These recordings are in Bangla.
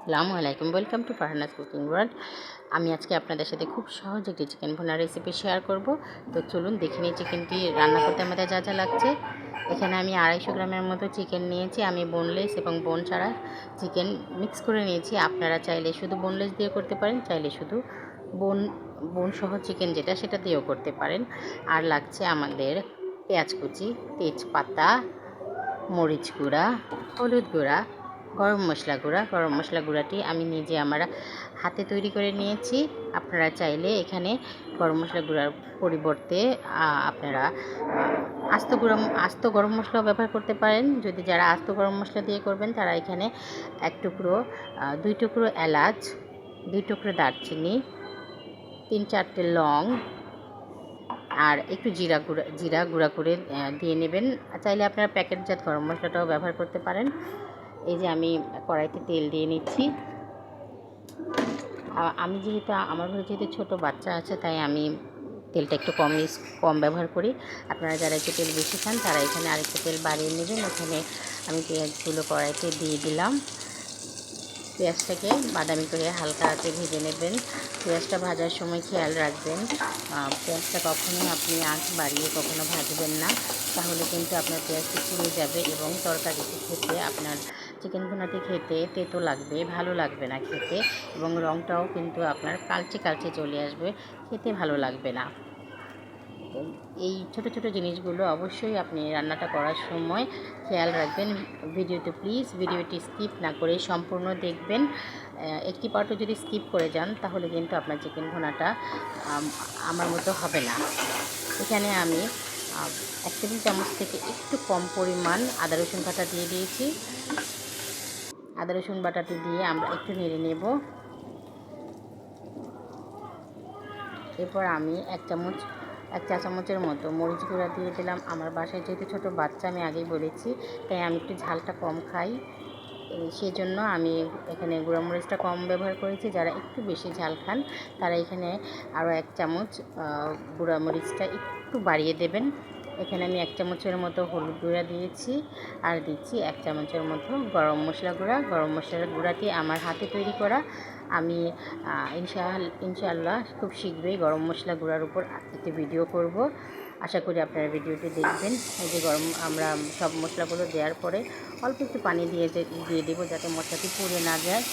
আসসালামু আলাইকুম, welcome to Farhana's cooking world. আমি আজকে আপনাদের সাথে খুব সহজ একটি চিকেন ভুনা রেসিপি শেয়ার করব। তো চলুন দেখে নিই চিকেনটি রান্না করতে আমাদের যা যা লাগছে। এখানে আমি 250 গ্রামের মতো চিকেন নিয়েছি। আমি বোনলেস এবং বোন ছাড়া চিকেন মিক্স করে নিয়েছি। আপনারা চাইলে শুধু বোনলেস দিয়ে করতে পারেন, চাইলে শুধু বোন বোন সহ চিকেন যেটা সেটা দিয়েও করতে পারেন। আর লাগছে আমাদের পেঁয়াজ কুচি, তেজপাতা, মরিচ গুঁড়া, হলুদ গুঁড়া, গরম মশলা গুঁড়াটি আমি নিজে আমার হাতে তৈরি করে নিয়েছি। আপনারা চাইলে এখানে গরম মশলা গুঁড়ার পরিবর্তে আপনারা আস্ত গরম মশলাও ব্যবহার করতে পারেন। যদি যারা আস্ত গরম মশলা দিয়ে করবেন তারা এখানে 2 টুকরো এলাচ, 2 টুকরো দারচিনি, 3-4টে লং আর একটু জিরা গুঁড়া করে দিয়ে নেবেন। চাইলে আপনারা প্যাকেটজাত গরম মশলাটাও ব্যবহার করতে পারেন। এই যে আমি কড়াইতে তেল দিয়ে নিচ্ছি। আমি যেহেতু আমার ঘরে যেহেতু ছোটো বাচ্চা আছে, তাই আমি তেলটা একটু কম ব্যবহার করি। আপনারা যারা একটু তেল বেশি খান তারা এখানে আরেকটু তেল বাড়িয়ে নেবেন। এখানে আমি পেঁয়াজগুলো কড়াইতে দিয়ে দিলাম। পেঁয়াজটাকে বাদামি করে হালকা আঁচে ভেজে নেবেন। পেঁয়াজটা ভাজার সময় খেয়াল রাখবেন, পেঁয়াজটা কখনোই আপনি আঁচ বাড়িয়ে কখনো ভাজবেন না, তাহলে কিন্তু আপনার পেঁয়াজটি পুড়ে যাবে এবং তরকারিটি খেতে, আপনার চিকেন ভুনাটি খেতে তেতো লাগবে, ভালো লাগবে না খেতে, এবং রঙটাও কিন্তু আপনার কালচে চলে আসবে, খেতে ভালো লাগবে না। এই ছোট ছোট জিনিসগুলো অবশ্যই আপনি রান্নাটা করার সময় খেয়াল রাখবেন। ভিডিওটি স্কিপ না করে সম্পূর্ণ দেখবেন। একটি পার্টও যদি স্কিপ করে যান তাহলে কিন্তু আপনার চিকেন ভুনাটা আমার মতো হবে না। এখানে আমি 1 টেবিল চামচ থেকে একটু কম পরিমাণ আদা রসুন বাটা দিয়ে দিয়েছি। আদা রসুন বাটাটি দিয়ে আমরা একটু নেড়ে নেব। এরপর আমি 1 চা চামচের মতো মরিচ গুঁড়া দিয়ে দিলাম। আমার বাসায় যেহেতু ছোটো বাচ্চা, আমি আগেই বলেছি, তাই আমি একটু ঝালটা কম খাই, সেই জন্য আমি এখানে গুঁড়া মরিচটা কম ব্যবহার করেছি। যারা একটু বেশি ঝাল খান তারা এখানে আরও 1 চামচ গুঁড়া মরিচটা একটু বাড়িয়ে দেবেন। এখানে আমি 1 চামচের মতো হলুদ গুঁড়া দিয়েছি আর দিচ্ছি 1 চামচের মতো গরম মশলার গুঁড়াটি আমার হাতে তৈরি করা। আমি ইনশাআল্লাহ খুব শীঘ্রই গরম মশলা গুঁড়ার উপর একটি ভিডিও করব। আশা করি আপনারা ভিডিওটি দেখবেন। এই যে আমরা সব মশলাগুলো দেওয়ার পরে অল্প একটু পানি দিয়ে দেবো, যাতে মশলাটি পুড়ে না যায়।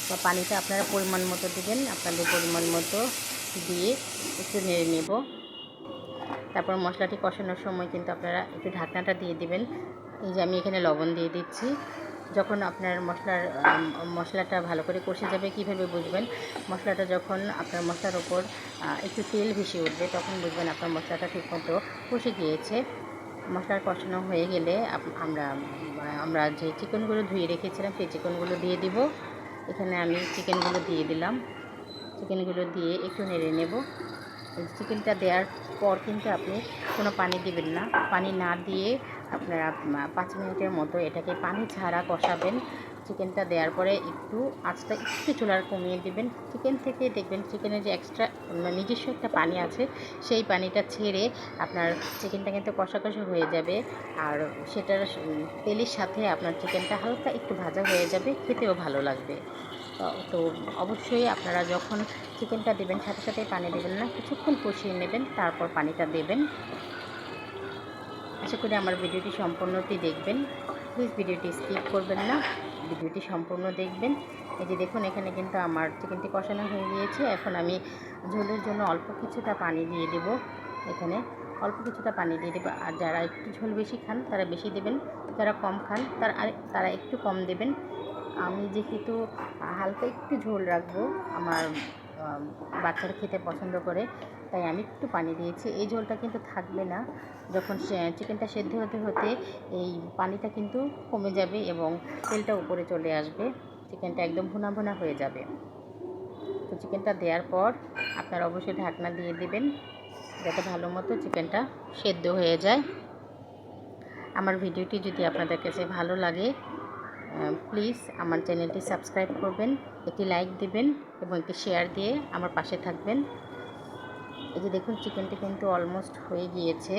তো পানিটা আপনারা পরিমাণ মতো দেবেন, আপনাদের পরিমাণ মতো দিয়ে একটু নেড়ে নেব। তারপর মশলাটি কষানোর সময় কিন্তু আপনারা একটু ঢাকনাটা দিয়ে দিবেন। এই যে আমি এখানে লবণ দিয়ে দিচ্ছি। যখন আপনার মশলাটা ভালো করে কষে যাবে, কীভাবে বুঝবেন? মশলাটা যখন আপনার মশলার ওপর একটু তেল ভেসে উঠবে, তখন বুঝবেন আপনার মশলাটা ঠিকমতো কষে গিয়েছে। মশলার কষানো হয়ে গেলে আমরা যে চিকেনগুলো ধুয়ে রেখেছিলাম সেই চিকেনগুলো দিয়ে দিব। এখানে আমি চিকেনগুলো দিয়ে দিলাম। চিকেনগুলো দিয়ে একটু নেড়ে নেব। চিকেনটা দেওয়ার পর কিন্তু আপনি কোনো পানি দিবেন না। পানি না দিয়ে আপনারা 5 মিনিটের মতো এটাকে পানি ছাড়া কষাবেন। চিকেনটা দেওয়ার পরে আঁচটা একটু চুলার কমিয়ে দিবেন। চিকেন থেকে দেখবেন চিকেনের যে এক্সট্রা নিজস্ব একটা পানি আছে, সেই পানিটা ছেড়ে আপনার চিকেনটা কিন্তু কষা হয়ে যাবে। আর সেটার তেলের সাথে আপনার চিকেনটা হালকা একটু ভাজা হয়ে যাবে, খেতেও ভালো লাগবে। তো অবশ্যই আপনারা যখন চিকেনটা দেবেন সাথে সাথে পানি দেবেন না, কিছুক্ষণ কষিয়ে নেবেন, তারপর পানিটা দেবেন। আশা করি আমার ভিডিওটি সম্পূর্ণটি দেখবেন। প্লিজ ভিডিওটি স্কিপ করবেন না, ভিডিওটি সম্পূর্ণ দেখবেন। এই যে দেখুন, এখানে কিন্তু আমার চিকেনটি কষানো হয়ে গিয়েছে। এখন আমি ঝোলের জন্য অল্প কিছুটা পানি দিয়ে দেব। এখানে অল্প কিছুটা পানি দিয়ে দেবো। আর যারা একটু ঝোল বেশি খান তারা বেশি দেবেন, যারা কম খান তারা একটু কম দেবেন। আমি যেহেতু হালকা একটু ঝোল রাখবো, আমার বাচ্চারা খেতে পছন্দ করে, তাই আমি একটু পানি দিয়েছি। এই ঝোলটা কিন্তু থাকবে না। যখন চিকেনটা সেদ্ধ হতে এই পানিটা কিন্তু কমে যাবে এবং তেলটা উপরে চলে আসবে, চিকেনটা একদম ভুনা হয়ে যাবে। তো চিকেনটা দেওয়ার পর আপনারা অবশ্যই ঢাকনা দিয়ে দেবেন, যাতে ভালো মতো চিকেনটা সেদ্ধ হয়ে যায়। আমার ভিডিওটি যদি আপনাদের কাছে ভালো লাগে, প্লিজ আমার চ্যানেলটি সাবস্ক্রাইব করবেন, একটি লাইক দিবেন এবং একটি শেয়ার দিয়ে আমার পাশে থাকবেন। এই যে দেখুন, চিকেনটি কিন্তু অলমোস্ট হয়ে গিয়েছে।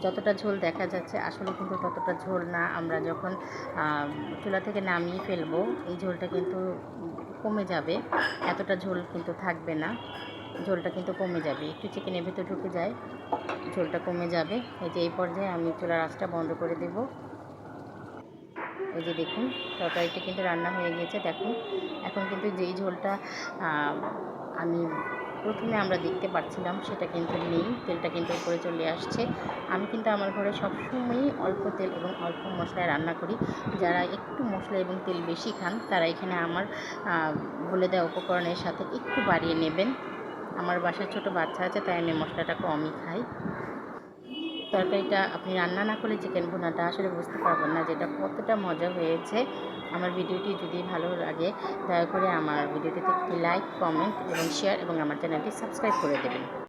যতটা ঝোল দেখা যাচ্ছে আসলে কিন্তু ততটা ঝোল না। আমরা যখন চুলা থেকে নামিয়ে ফেলবো এই ঝোলটা কিন্তু কমে যাবে, এতটা ঝোল কিন্তু থাকবে না, ঝোলটা কিন্তু কমে যাবে, একটু চিকেনের ভিতর ঢুকে যায়, ঝোলটা কমে যাবে। এই যে এই পর্যায়ে আমি চুলার আঁচটা বন্ধ করে দেব। এই যে দেখুন তরকারিটা কিন্তু রান্না হয়ে গেছে। দেখুন এখন কিন্তু যেই ঝোলটা আমি প্রথমে আমরা দেখতে পাচ্ছিলাম সেটা কিন্তু নেই, তেলটা কিন্তু উপরে চলে আসছে। আমি কিন্তু আমার ঘরে সবসময়ই অল্প তেল এবং অল্প মশলায় রান্না করি। যারা একটু মশলা এবং তেল বেশি খান তারা এখানে আমার বলে দেওয়া উপকরণের সাথে একটু বাড়িয়ে নেবেন। আমার বাসায় ছোট বাচ্চা আছে তাই আমি মশলাটা কমই খাই। তরকারিটা আপনি রান্না না করলে চিকেন ভুনাটা আসলে বুঝতে পারবেন না যেটা কতটা মজা হয়েছে। আমার ভিডিওটি যদি ভালো লাগে দয়া করে আমার ভিডিওটিতে একটি লাইক, কমেন্ট এবং শেয়ার এবং আমার চ্যানেলটি সাবস্ক্রাইব করে দেবেন।